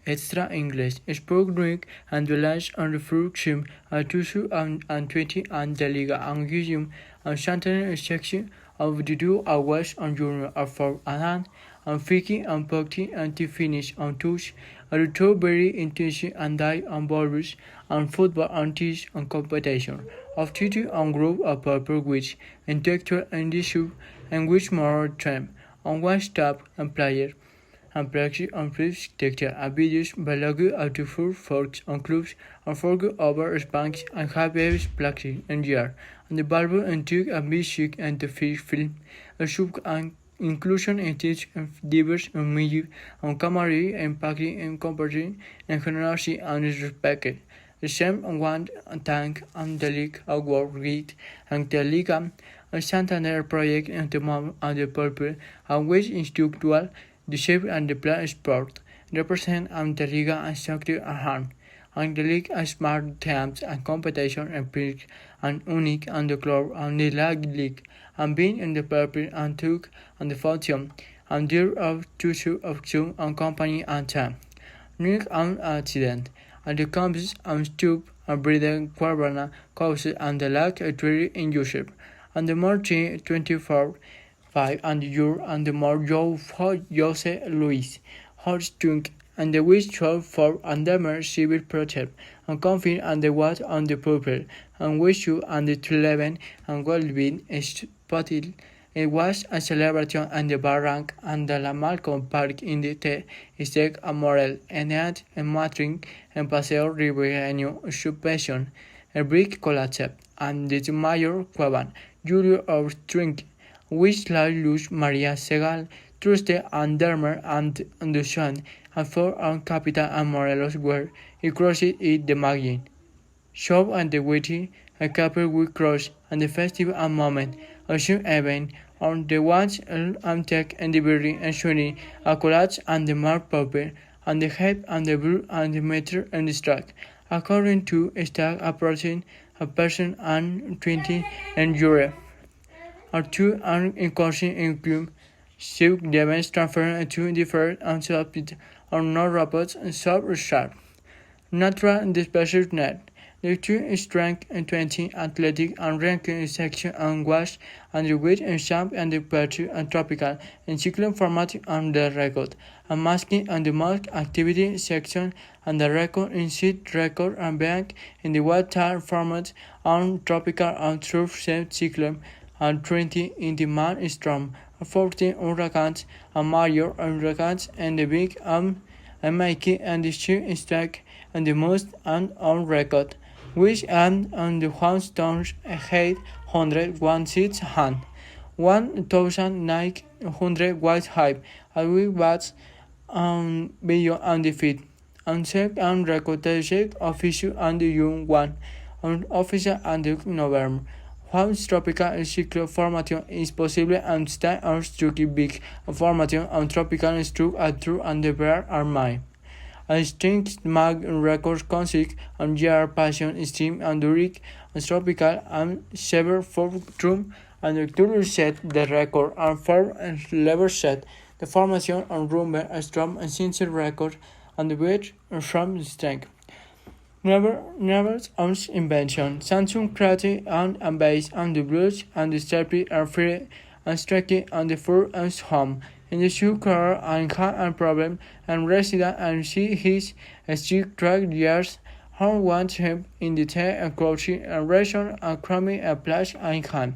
extra English, spoke Greek, and the lunch on the fruit team at 2020 and the Liga and Museum and Chantal section of the 2 hours on Junior are for Alan and Vicky and Pokti and to finish on touch and the two very intensive and die on borders and football and teach on competition of Titi on group of purple which intellectual and issue and which more time on one stop and player and practice on previous texture and videos biology of the full forks on clubs and forget over spanks and have babies practice and year and the barber and took a music and the fish film a sub and inclusion in teach and diverse and music and camaraderie and packing and comparison and generosity and respect. The same one tank and the League Award Read and the Liga and Santander project and the Mom and the Purple and which instructual the shape and the play sport represent and the Liga and structure are harm and the league and smart teams and competition and pick and unique and the club and the league and being in the purple and took and the fortune and dear of two of two and company and time. Nick and accident and the campus and stoop and breathing Quarbana causes and the lack of very injury and the Martin 24 5 and Euro and the more Jose Luis Horstung and the wish 12 for and the mer civil protect and confident and the what on the purple and wish you and the 11 and well-being spotted. It was a celebration and the barrank and the La Malcolm Park in the Steg and Morel and at and Matring and Paseo Ribereño Subvention, a brick collapse and the Mayor Cuevan, Julio of Drink, which la Luz Maria Segal, Truste and Dermer and the Sun, and four on Capital and Morelos where he crossed it the Magin. Show and the witty, a couple we cross and the festival and moment, a soon event on the ones and tech and the berry and shiny, a collage and the mark paper, and the head and the blue and the meter and the strike. According to a stack approaching a person and 20 and euro. Are two and incursion in gloom, silk devils transfer to different and subject are no robots and sub-sharp. Natural dispersion net. The two strength and 20 athletic and ranking section and wash and the weight and shape and the party and tropical and cyclone formatting on the record and masking and the mask activity section and the record in sheet record and bank in the water format on tropical and surf set cyclone and 20 in the man storm, 14 hurricanes and major hurricanes and the big and Mikey and the shoe stack and the most and on record, which and on the one stones 816 hand, 1,900 white hype, and we watch beyond and the feet, and check and record the check official and the young one, on official and the November. One tropical cyclone formation is possible and stay or structure big formation on tropical structure at true and the bear are mine. I think mag records consist on GR passion steam and duric and tropical and sever for drum and the tour set the record and four and lever set the formation on rumber and strum and sincere record and the weight from strength. Never own invention. Samsung created and based on the blues and the steppy are free and striking on the fur and home. In the shoe car and had and problem and resident and see his stick track years how wants him in the tail and crouching and ration and crumbing a plash and hand.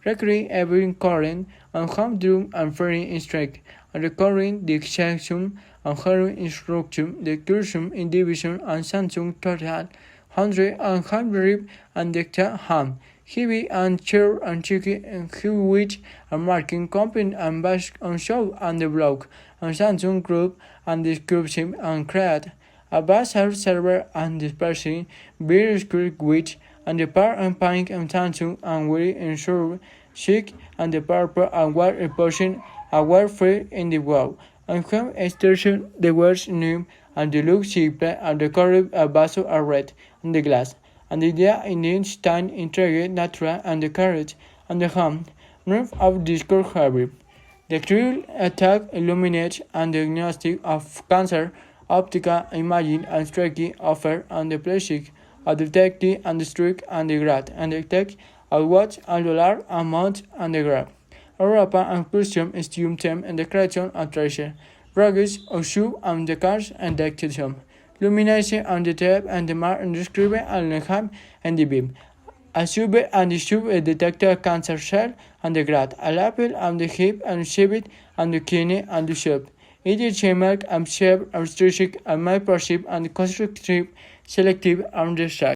Recurring every current and home drum and ferry in strike and recurring the section and hearing instruction, the cursum in division and Samsung total 100 and hand and the ham. Heavy and chair and chicken and heavy which and marking company and bash on show and the block and Samsung group and description and create a basser server and dispersing beer script which and the par and pink and Samsung and we ensure chic and the purple and white reporting a word free in the wall. And home extension the words name and the look simple and the color a basso are red on the glass. And the idea in the stand integrate natural and the courage and the home nerve of discord hybrid. The cruel attack illuminates and diagnostic of cancer Optica, Imagine, and Strike offer and the plastic, a detective and the streak and the grad, and the tech, a watch, and dollar, a month, and the grab. Europa and custom studium them and the creation and treasure. Ruggers, or shoe, and the cars, and the activism. Lumination and the tab, and the mark, and the scribe, and the ham, and the beam. A sube and the tube detector cancer cell and the grad. A lapel and the hip and ship and the kidney and the shape. It is chemark and shape and strategic and my perceive and constructive selective on the side.